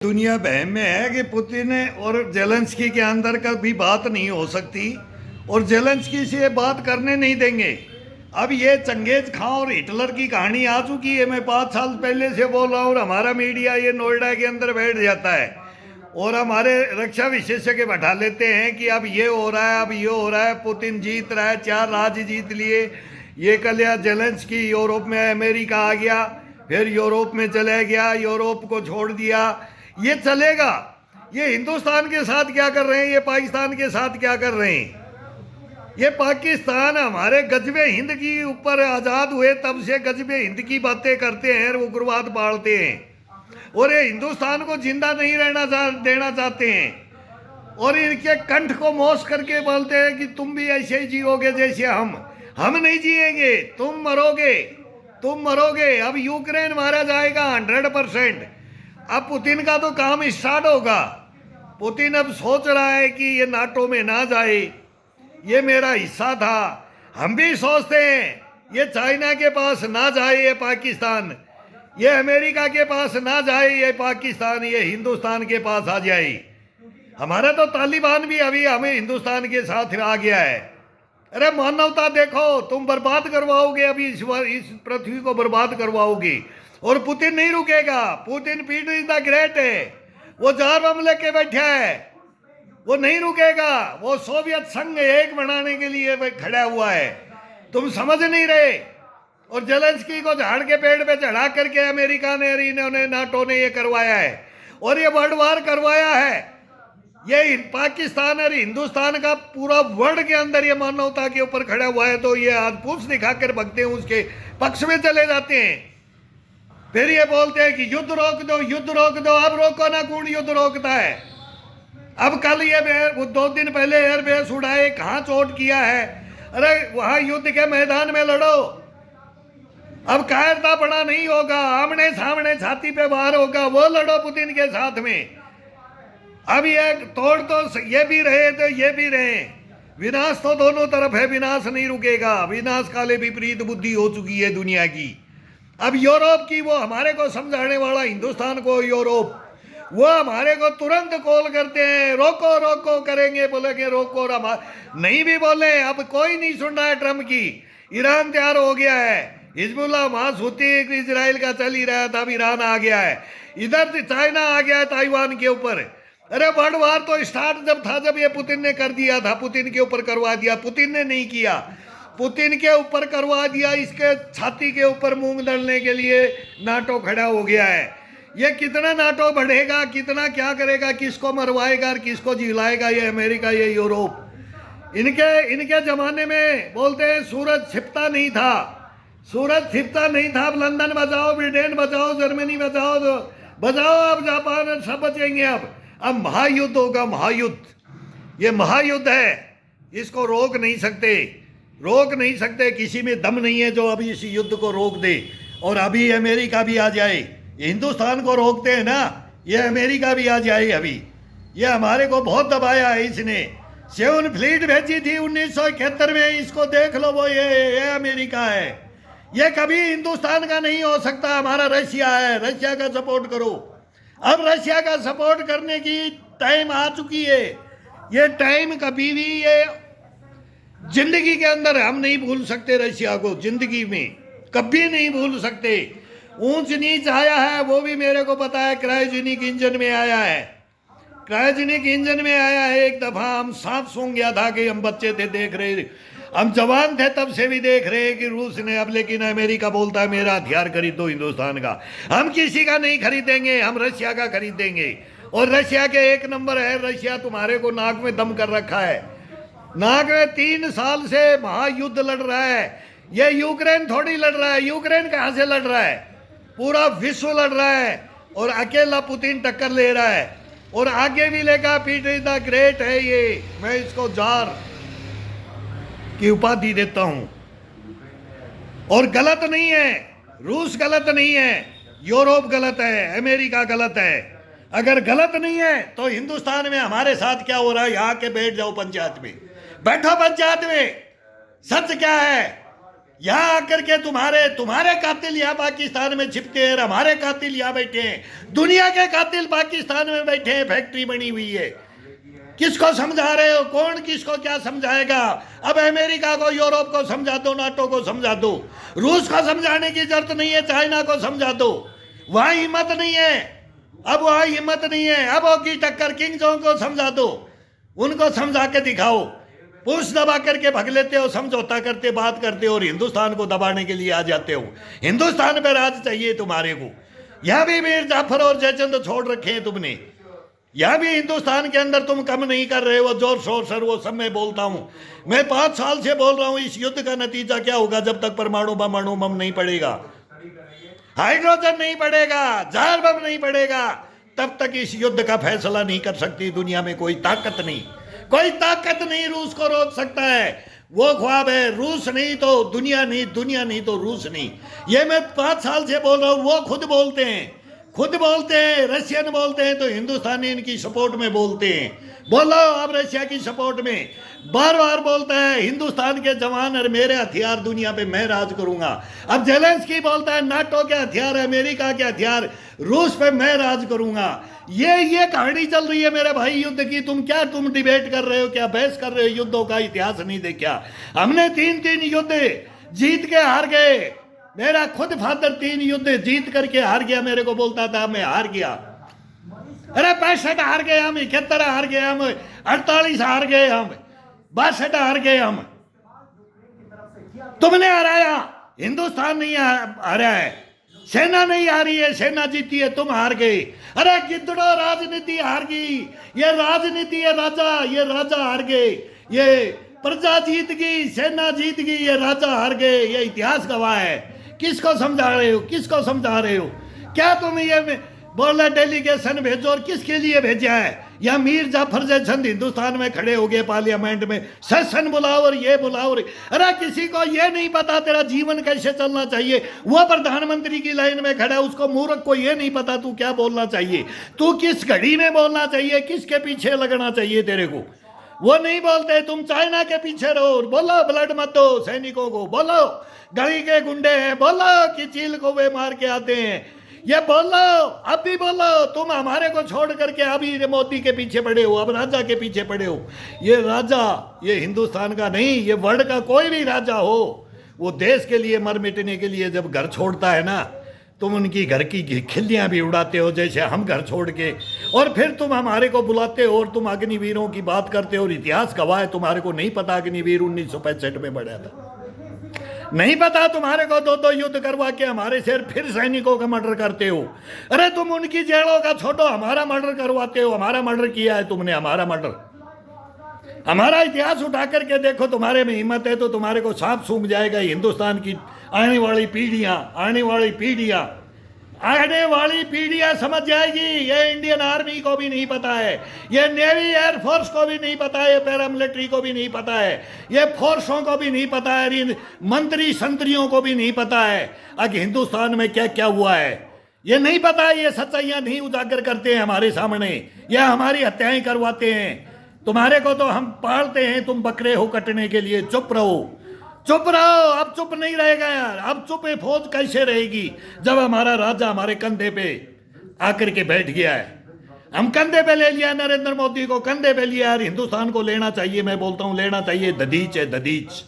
दुनिया बहम में है कि पुतिन और जेलेंस्की के अंदर का भी बात नहीं हो सकती और जेलेंस्की से ये बात करने नहीं देंगे। अब ये चंगेज खां और हिटलर की कहानी आ चुकी है। मैं 5 साल पहले से बोल रहा हूँ और हमारा मीडिया ये नोएडा के अंदर बैठ जाता है और हमारे रक्षा विशेषज्ञ बैठा लेते हैं कि अब ये हो रहा है, अब ये हो रहा है, पुतिन जीत रहा है, 4 राज्य जीत लिए, ये कल या जेलेंस्की यूरोप में, अमेरिका आ गया, फिर यूरोप में चले गया, यूरोप को छोड़ दिया, ये चलेगा। ये हिंदुस्तान के साथ क्या कर रहे हैं, ये पाकिस्तान के साथ क्या कर रहे हैं। ये पाकिस्तान हमारे गजबे हिंद की ऊपर आज़ाद हुए तब से गजबे हिंद की बातें करते हैं, उग्रवाद पालते हैं और ये हिंदुस्तान को जिंदा नहीं देना चाहते हैं और इनके कंठ को मोस करके बोलते हैं कि तुम भी ऐसे ही जियोगे जैसे हम नहीं जिएंगे, तुम मरोगे। अब यूक्रेन मारा जाएगा 100%। अब पुतिन का तो काम स्टार्ट होगा। पुतिन अब सोच रहा है कि ये नाटो में ना जाए, ये मेरा हिस्सा था। हम भी सोचते हैं ये चाइना के पास ना जाए, ये पाकिस्तान, ये अमेरिका के पास ना जाए, ये पाकिस्तान, ये हिंदुस्तान के पास आ जाए। हमारा तो तालिबान भी अभी हमें हिंदुस्तान के साथ आ गया है। अरे मानवता देखो, तुम बर्बाद करवाओगे, अभी इस पृथ्वी को बर्बाद करवाओगे और पुतिन नहीं रुकेगा। Putin Peter is the great है, वो 4 बम लेके बैठा है, वो नहीं रुकेगा। वो सोवियत संघ एक बनाने के लिए खड़ा हुआ है, तुम समझ नहीं रहे। और जेलेंस्की को झाड़ के पेड़ पे चढ़ा करके अमेरिका ने, इन्होंने, नाटो ने ये करवाया है और ये वर्ल्ड वार करवाया है। ये पाकिस्तान और हिंदुस्तान का पूरा वर्ल्ड के अंदर ये मानवता के ऊपर खड़ा हुआ है, तो ये आज पूछ दिखाकर भगते हैं, उसके पक्ष में चले जाते हैं। फिर ये बोलते हैं कि युद्ध रोक दो, युद्ध रोक दो। अब रोको ना, कौन युद्ध रोकता है। अब कल ये 2 दिन पहले एयरबेस उड़ाए, कहाँ चोट किया है। अरे वहां युद्ध के मैदान में लड़ो। अब कायरता पड़ा नहीं होगा, आमने सामने छाती पे वार होगा, वो लड़ो पुतिन के साथ में। अब ये तोड़ तो ये भी रहे तो ये भी रहे, विनाश तो दोनों तरफ है, विनाश नहीं रुकेगा। विनाश काले विपरीत बुद्धि हो चुकी है दुनिया की। अब यूरोप की, वो हमारे को समझाने वाला हिंदुस्तान को, यूरोप, वो हमारे को तुरंत कॉल करते हैं, रोको रोको करेंगे, बोलेंगे रोको। नहीं भी बोले, अब कोई नहीं सुन रहा है ट्रम्प की। ईरान तैयार हो गया है, हिजबुल्लाह वहां हुती इजराइल का चल ही रहा था, अब ईरान आ गया है, इधर चाइना आ गया है ताइवान के ऊपर। अरे वर्ल्ड वार तो स्टार्ट जब था, जब ये पुतिन ने कर दिया था, पुतिन के ऊपर करवा दिया। पुतिन ने नहीं किया, पुतिन के ऊपर करवा दिया। इसके छाती के ऊपर मूंग दलने के लिए नाटो खड़ा हो गया है। ये कितना नाटो बढ़ेगा, कितना क्या करेगा, किसको मरवाएगा और किसको जिलाएगा, ये अमेरिका, ये यूरोप। इनके जमाने में बोलते हैं सूरज छिपता नहीं था, सूरज छिपता नहीं था। अब लंदन बचाओ, ब्रिटेन बचाओ, जर्मनी बचाओ, अब जापान, सब बचेंगे। अब महायुद्ध होगा, महायुद्ध। ये महायुद्ध है, इसको रोक नहीं सकते। किसी में दम नहीं है जो अभी इस युद्ध को रोक दे। और अभी अमेरिका भी आ जाए, हिंदुस्तान को रोकते हैं ना, ये अमेरिका भी आ जाए। अभी ये हमारे को बहुत दबाया है इसने। 7 फ्लीट भेजी थी 1971 में, इसको देख लो, वो ये अमेरिका है। ये कभी हिंदुस्तान का नहीं हो सकता। हमारा रशिया है, रशिया का सपोर्ट करो। अब रशिया का सपोर्ट करने की टाइम आ चुकी है। ये टाइम कभी भी, ये जिंदगी के अंदर हम नहीं भूल सकते। रशिया को जिंदगी में कभी नहीं भूल सकते। ऊंच नीच आया है, वो भी मेरे को पता है। क्रायोजेनिक इंजन में आया है, क्रायोजेनिक इंजन में आया है। एक दफा हम सांप सूंघ गया था कि हम बच्चे थे, देख रहे, हम जवान थे तब से भी देख रहे हैं कि रूस ने, अब लेकिन अमेरिका बोलता है मेरा हथियार खरीदो हिंदुस्तान का। हम किसी का नहीं खरीदेंगे, हम रशिया का खरीदेंगे। और रशिया के 1 नंबर है। रशिया तुम्हारे को नाक में दम कर रखा है, नाक में 3 साल से महायुद्ध लड़ रहा है। ये यूक्रेन थोड़ी लड़ रहा है, यूक्रेन कहाँ से लड़ रहा है, पूरा विश्व लड़ रहा है। और अकेला पुतिन टक्कर ले रहा है और आगे भी लेगा। पीटर इज द ग्रेट है ये, मैं इसको जार की उपाधि देता हूं। और गलत नहीं है, रूस गलत नहीं है, यूरोप गलत है, अमेरिका गलत है। अगर गलत नहीं है तो हिंदुस्तान में हमारे साथ क्या हो रहा है, यहाँ के बैठ जाओ पंचायत में, बैठो पंचायत में, सच क्या है। यहाँ आकर के तुम्हारे कातिल यहाँ पाकिस्तान में छिपके हैं, हमारे कातिल यहाँ बैठे हैं, दुनिया के कातिल पाकिस्तान में बैठे हैं, फैक्ट्री बनी हुई है। किसको समझा रहे हो? कौन किसको क्या समझाएगा? अब अमेरिका को, यूरोप को समझा दो, नाटो को समझा दो, रूस को समझाने की जरूरत नहीं है, चाइना को समझा दो, वहां हिम्मत नहीं है, अब वहां हिम्मत नहीं है। अब की टक्कर किंग जोंग को समझा दो, उनको समझा के दिखाओ। पूछ दबा करके भग लेते हो, समझौता करते, बात करते हो और हिंदुस्तान को दबाने के लिए आ जाते हो। हिंदुस्तान पे राज चाहिए तुम्हारे को। यहां भी मीर जाफर और जयचंद छोड़ रखे हैं तुमने, यहां भी हिंदुस्तान के अंदर तुम कम नहीं कर रहे हो। जोर शोर सर वो सब मैं बोलता हूं, मैं 5 साल से बोल रहा हूं, इस युद्ध का नतीजा क्या होगा जब तक परमाणु बम अणु बम नहीं पड़ेगा, हाइड्रोजन नहीं पड़ेगा, जहर बम नहीं पड़ेगा, तब तक इस युद्ध का फैसला नहीं कर सकती दुनिया में कोई ताकत नहीं। कोई ताकत नहीं रूस को रोक सकता है। वो ख्वाब है, रूस नहीं तो दुनिया नहीं, दुनिया नहीं तो रूस नहीं। ये मैं 5 साल से बोल रहा हूं, वो खुद बोलते हैं, रशियन बोलते हैं, तो हिंदुस्तानी इनकी सपोर्ट में बोलते हैं। बोलो अब रशिया की सपोर्ट में बार बार बोलता है हिंदुस्तान के जवान और मेरे हथियार दुनिया पे मैं राज करूंगा। अब जेलेंस्की बोलता है नाटो के हथियार, अमेरिका के हथियार, रूस पे मैं राज करूंगा। ये कहानी चल रही है मेरे भाई युद्ध की। तुम डिबेट कर रहे हो, क्या बहस कर रहे हो? युद्धों का इतिहास नहीं देखा? हमने 3 युद्ध जीत के हार गए। मेरा खुद फादर 3 युद्ध जीत करके हार गया। मेरे को बोलता था मैं हार गया। अरे 65 हार गए हम, 71 हार गए हम, 48 हार गए हम, 62 हार गए हम। तुमने हराया, हिंदुस्तान नहीं हारा है, सेना नहीं हारी है, सेना जीती है, तुम हार गए। अरे गिद्धड़ो राजनीति हार गई, ये राजनीति है राजा, ये राजा हार गए, ये प्रजा जीत गई, सेना जीत गई, ये राजा हार गए, ये इतिहास गवाह है। किसको समझा रहे हो? किसको समझा रहे हो? क्या तुम ये बोल रहे डेलीगेशन भेजो, और किसके लिए भेजा है? या मीर जाफर जयचंद हिंदुस्तान में खड़े हो गए पार्लियामेंट में, सेशन बुलाओ और ये बुलाओ। अरे किसी को ये नहीं पता तेरा जीवन कैसे चलना चाहिए। वो प्रधानमंत्री की लाइन में खड़ा है, उसको मूर्ख को ये नहीं पता तू क्या बोलना चाहिए, तू किस घड़ी में बोलना चाहिए, किसके पीछे लगना चाहिए तेरे को। वो नहीं बोलते। तुम चाइना के पीछे रहो, बोलो ब्लड मत दो सैनिकों को, बोलो गली के गुंडे हैं, बोलो कि चील को वे मार के आते हैं, ये बोलो, अब भी बोलो। तुम हमारे को छोड़ करके अभी मोदी के पीछे पड़े हो, अब राजा के पीछे पड़े हो। ये राजा, ये हिंदुस्तान का नहीं, ये वर्ल्ड का कोई भी राजा हो, वो देश के लिए मर मिटने के लिए जब घर छोड़ता है ना, तुम उनकी घर की खिल्लियाँ भी उड़ाते हो जैसे हम घर छोड़ के, और फिर तुम हमारे को बुलाते हो और तुम अग्निवीरों की बात करते हो। और इतिहास गवाह है, तुम्हारे को नहीं पता अग्निवीर 1965 में बढ़ा था, नहीं पता तुम्हारे को। 2 युद्ध करवा के हमारे सिर फिर सैनिकों का मर्डर करते हो। अरे तुम उनकी जेलों का छोड़ो, हमारा मर्डर करवाते हो। हमारा मर्डर किया है तुमने, हमारा मर्डर। हमारा इतिहास उठा करके देखो, तुम्हारे में हिम्मत है तो तुम्हारे को सांप सूंघ जाएगा। हिंदुस्तान की आने वाली पीढ़ियां समझ जाएगी। ये इंडियन आर्मी को भी नहीं पता है, ये नेवी एयरफोर्स को भी नहीं पता है, ये पैरामिलिट्री को भी नहीं पता है, ये फोर्सों को भी नहीं पता है, मंत्री संतरियों को भी नहीं पता है कि हिंदुस्तान में क्या क्या हुआ है। ये नहीं पता है, ये सच्चाइयां नहीं उजागर करते हैं हमारे सामने, ये हमारी हत्याएं करवाते हैं। तुम्हारे को तो हम पालते हैं, तुम बकरे हो कटने के लिए। चुप रहो, चुप रहो। अब चुप नहीं रहेगा यार। अब चुप फौज कैसे रहेगी जब हमारा राजा हमारे कंधे पे आकर के बैठ गया है। हम कंधे पे ले लिया नरेंद्र मोदी को, कंधे पे लिया। यार हिंदुस्तान को लेना चाहिए, मैं बोलता हूं लेना चाहिए। दधीच है, दधीच।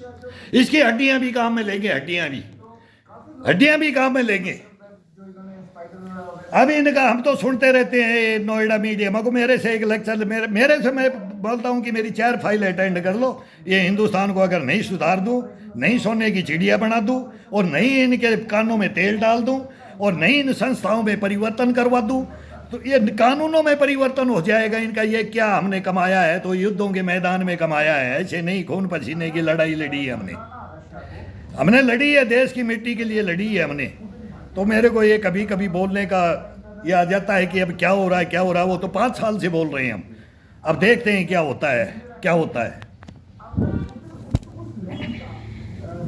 इसकी हड्डियां भी काम में लेंगे, हड्डियां भी काम में लेंगे। अभी इनका हम तो सुनते रहते हैं नोएडा मीडिया में को, मेरे से एक लेक्चर, मेरे से मैं बोलता हूं कि मेरी 4 फाइल अटेंड कर लो। ये हिंदुस्तान को अगर नहीं सुधार दूं, नहीं सोने की चिड़िया बना दूं, और नहीं इनके कानों में तेल डाल दूं, और नहीं इन संस्थाओं में परिवर्तन करवा दूं, तो ये कानूनों में परिवर्तन हो जाएगा इनका। ये क्या हमने कमाया है तो युद्धों के मैदान में कमाया है, ऐसे नहीं खून पसीने की लड़ाई लड़ी है हमने लड़ी है, देश की मिट्टी के लिए लड़ी है हमने। तो मेरे को ये कभी कभी बोलने का ये आ जाता है कि अब क्या हो रहा है, क्या हो रहा है। वो तो 5 साल से बोल रहे हैं हम, अब देखते हैं क्या होता है।